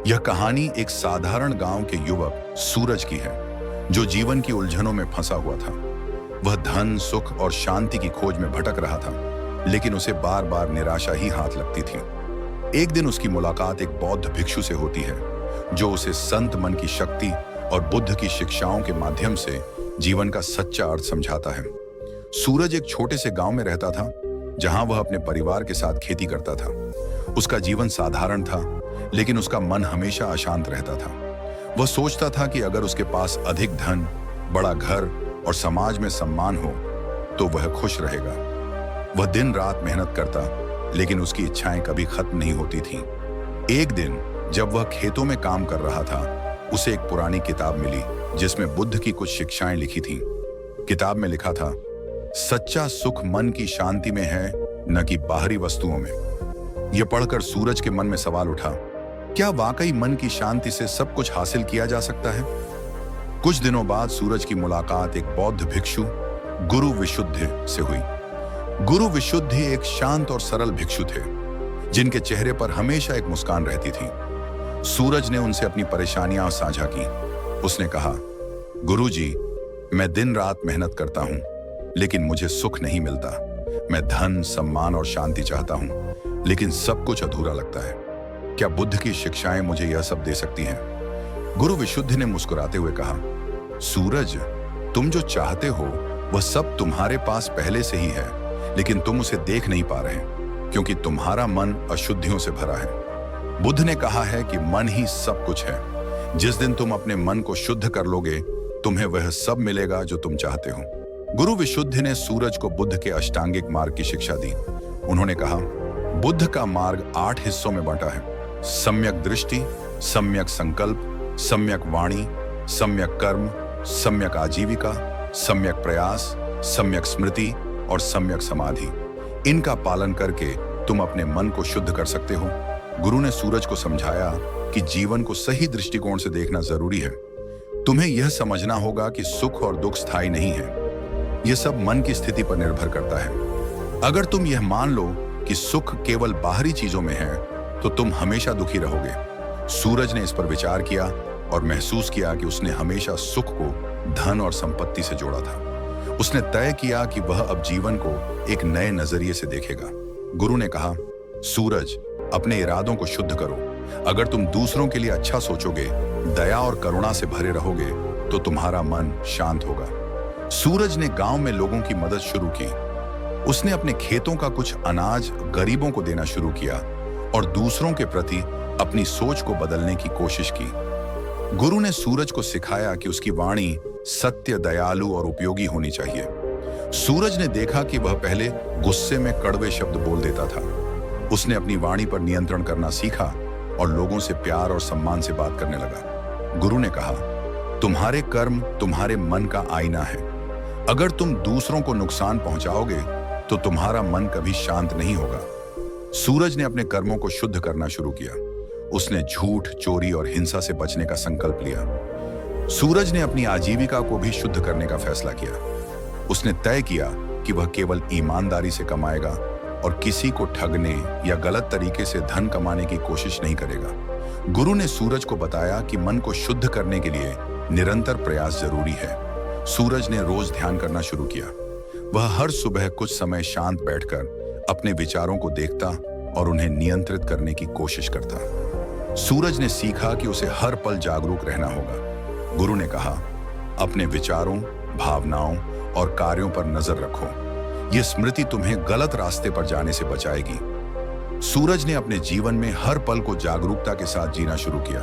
यह कहानी एक साधारण गांव के युवक सूरज की है, जो जीवन की उलझनों में फंसा हुआ था। वह धन, सुख और शांति की खोज में भटक रहा था, लेकिन उसे बार बार निराशा ही हाथ लगती थी। एक दिन उसकी मुलाकात एक बौद्ध भिक्षु से होती है, जो उसे संत मन की शक्ति और बुद्ध की शिक्षाओं के माध्यम से जीवन का सच्चा अर्थ समझाता है। सूरज एक छोटे से गांव में रहता था, जहां वह अपने परिवार के साथ खेती करता था। उसका जीवन साधारण था, लेकिन उसका मन हमेशा अशांत रहता था। वह सोचता था कि अगर उसके पास अधिक धन, बड़ा घर और समाज में सम्मान हो तो वह खुश रहेगा। वह दिन रात मेहनत करता, लेकिन उसकी इच्छाएं कभी खत्म नहीं होती थीं। एक दिन जब वह खेतों में काम कर रहा था, उसे एक पुरानी किताब मिली जिसमें बुद्ध की कुछ शिक्षाएं लिखी थीं। किताब में लिखा था, सच्चा सुख मन की शांति में है, न कि बाहरी वस्तुओं में। यह पढ़कर सूरज के मन में सवाल उठा, क्या वाकई मन की शांति से सब कुछ हासिल किया जा सकता है? कुछ दिनों बाद सूरज की मुलाकात एक बौद्ध भिक्षु गुरु विशुद्ध से हुई। गुरु विशुद्ध एक शांत और सरल भिक्षु थे, जिनके चेहरे पर हमेशा एक मुस्कान रहती थी। सूरज ने उनसे अपनी परेशानियां साझा की। उसने कहा, गुरुजी, मैं दिन रात मेहनत करता हूं, लेकिन मुझे सुख नहीं मिलता। मैं धन, सम्मान और शांति चाहता हूं, लेकिन सब कुछ अधूरा लगता है। क्या बुद्ध की शिक्षाएं मुझे यह सब दे सकती हैं? गुरु विशुद्ध ने मुस्कुराते हुए कहा, सूरज, तुम जो चाहते हो वह सब तुम्हारे पास पहले से ही है, लेकिन तुम उसे देख नहीं पा रहे, क्योंकि तुम्हारा मन अशुद्धियों से भरा है। बुद्ध ने कहा है कि मन ही सब कुछ है। जिस दिन तुम अपने मन को शुद्ध कर लोगे, तुम्हें वह सब मिलेगा जो तुम चाहते हो। गुरु विशुद्ध ने सूरज को बुद्ध के अष्टांगिक मार्ग की शिक्षा दी। उन्होंने कहा, बुद्ध का मार्ग 8 हिस्सों में बांटा है: सम्यक दृष्टि, सम्यक संकल्प, सम्यक वाणी, सम्यक कर्म, सम्यक आजीविका, सम्यक प्रयास, सम्यक स्मृति और सम्यक समाधि। इनका पालन करके तुम अपने मन को शुद्ध कर सकते हो। गुरु ने सूरज को समझाया कि जीवन को सही दृष्टिकोण से देखना जरूरी है। तुम्हें यह समझना होगा कि सुख और दुख स्थायी नहीं है। यह सब मन की स्थिति पर निर्भर करता है। अगर तुम यह मान लो कि सुख केवल बाहरी चीजों में है, तो तुम हमेशा दुखी रहोगे। सूरज ने इस पर विचार किया और महसूस किया कि उसने हमेशा सुख को धन और संपत्ति से जोड़ा था। उसने तय किया कि वह अब जीवन को एक नए नजरिए से देखेगा। गुरु ने कहा, सूरज, अपने इरादों को शुद्ध करो। अगर तुम दूसरों के लिए अच्छा सोचोगे, दया और करुणा से भरे रहोगे, तो तुम्हारा मन शांत होगा। सूरज ने गांव में लोगों की मदद शुरू की। उसने अपने खेतों का कुछ अनाज गरीबों को देना शुरू किया और दूसरों के प्रति अपनी सोच को बदलने की कोशिश की। गुरु ने सूरज को सिखाया कि उसकी वाणी सत्य, दयालु और उपयोगी होनी चाहिए। सूरज ने देखा कि वह पहले गुस्से में कड़वे शब्द बोल देता था। उसने अपनी वाणी पर नियंत्रण करना सीखा और लोगों से प्यार और सम्मान से बात करने लगा। गुरु ने कहा, तुम्हारे कर्म तुम्हारे मन का आईना है। अगर तुम दूसरों को नुकसान पहुंचाओगे, तो तुम्हारा मन कभी शांत नहीं होगा। सूरज ने अपने कर्मों को शुद्ध करना शुरू किया। उसने झूठ, चोरी और हिंसा से बचने का संकल्प लिया। सूरज ने अपनी आजीविका को भी शुद्ध करने का फैसला किया। उसने तय किया कि वह केवल ईमानदारी से कमाएगा और किसी को ठगने या गलत तरीके से धन कमाने की कोशिश नहीं करेगा। गुरु ने सूरज को बताया कि मन को शुद्ध करने के लिए निरंतर प्रयास जरूरी है। सूरज ने रोज ध्यान करना शुरू किया। वह हर सुबह कुछ समय शांत बैठकर अपने विचारों को देखता और उन्हें नियंत्रित करने की कोशिश करता। सूरज ने सीखा कि उसे हर पल जागरूक रहना होगा। गुरु ने कहा, अपने विचारों, भावनाओं और कार्यों पर नजर रखो। यह स्मृति तुम्हें गलत रास्ते पर जाने से बचाएगी। सूरज ने अपने जीवन में हर पल को जागरूकता के साथ जीना शुरू किया।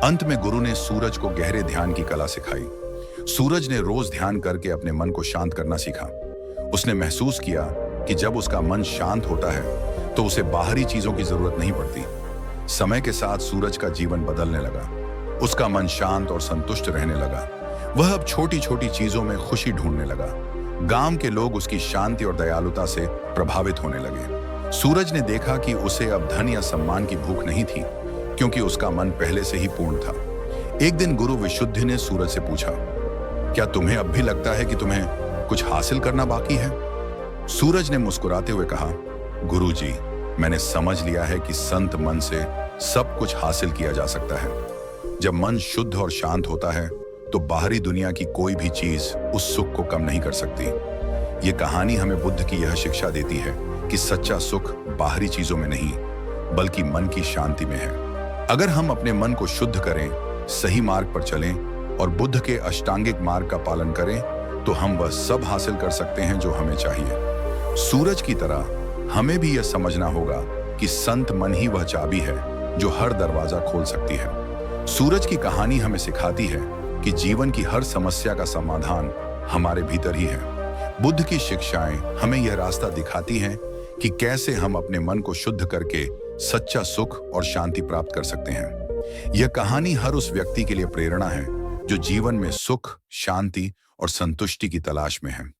अंत में गुरु ने सूरज को गहरे ध्यान की कला सिखाई। सूरज ने रोज ध्यान करके अपने मन को शांत करना सीखा। उसने महसूस किया कि जब उसका मन शांत होता है, तो उसे बाहरी चीजों की जरूरत नहीं पड़ती। समय के साथ सूरज का जीवन बदलने लगा। उसका मन शांत और संतुष्ट रहने लगा। वह अब छोटी छोटी चीजों में खुशी ढूंढने लगा। गांव के लोग उसकी शांति और दयालुता से प्रभावित होने लगे। सूरज ने देखा कि उसे अब धन या सम्मान की भूख नहीं थी, क्योंकि उसका मन पहले से ही पूर्ण था। एक दिन गुरु विशुद्ध ने सूरज से पूछा, क्या तुम्हें अब भी लगता है कि तुम्हें कुछ हासिल करना बाकी है? सूरज ने मुस्कुराते हुए कहा, गुरुजी, मैंने समझ लिया है कि संत मन से सब कुछ हासिल किया जा सकता है। जब मन शुद्ध और शांत होता है तो बाहरी दुनिया की कोई भी चीज उस सुख को कम नहीं कर सकती। ये कहानी हमें बुद्ध की यह शिक्षा देती है कि सच्चा सुख बाहरी चीजों में नहीं बल्कि मन की शांति में है। अगर हम अपने मन को शुद्ध करें, सही मार्ग पर चलें और बुद्ध के अष्टांगिक मार्ग का पालन करें तो हम वह सब हासिल कर सकते हैं जो हमें चाहिए। सूरज की तरह हमें भी यह समझना होगा कि संत मन ही वह चाबी है जो हर दरवाजा खोल सकती है। सूरज की कहानी हमें सिखाती है कि जीवन की हर समस्या का समाधान हमारे भीतर ही है। बुद्ध की शिक्षाएं हमें यह रास्ता दिखाती हैं कि कैसे हम अपने मन को शुद्ध करके सच्चा सुख और शांति प्राप्त कर सकते हैं। यह कहानी हर उस व्यक्ति के लिए प्रेरणा है जो जीवन में सुख, शांति और संतुष्टि की तलाश में है।